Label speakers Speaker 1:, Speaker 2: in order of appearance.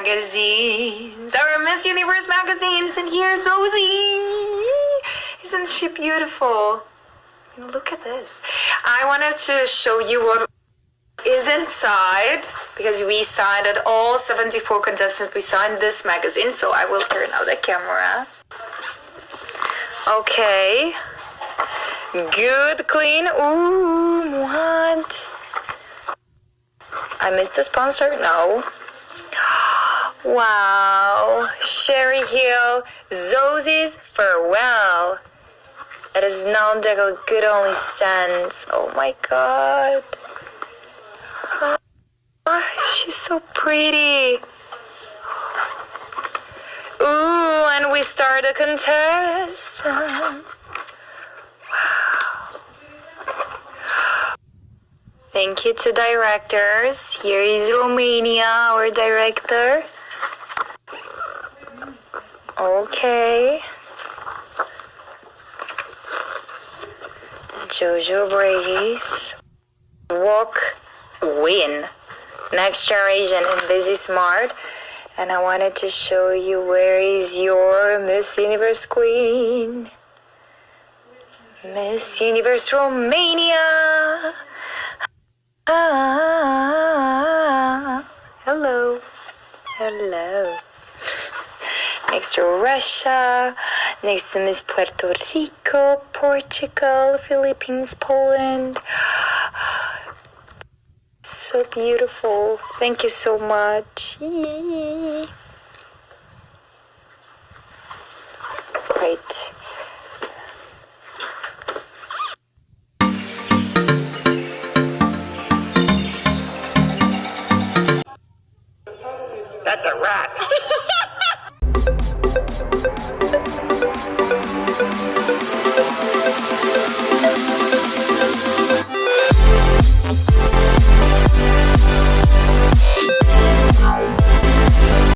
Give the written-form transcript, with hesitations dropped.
Speaker 1: magazines, our Miss Universe magazines, and here's Rosie. Isn't she beautiful? Look at this. I wanted to show you what is inside, because we signed it, all 74 contestants, we signed this magazine, so I will turn out the camera. Okay. Good, clean. Ooh, what? I missed the sponsor? No. Wow. Sherry Hill, Zosie's Farewell. It is known that good only scents. Oh my god. She's so pretty. Ooh, and we start a contest. Wow. Thank you to directors. Here is Romania, our director. Okay. Jojo Brace. Walk, win. Next generation and Busy Smart. And I wanted to show you where is your Miss Universe Queen. Miss Universe Romania. Hello. Hello. Next to Russia. Next to Miss Puerto Rico, Portugal, Philippines, Poland. So beautiful. Thank you so much. Great.
Speaker 2: That's a wrap.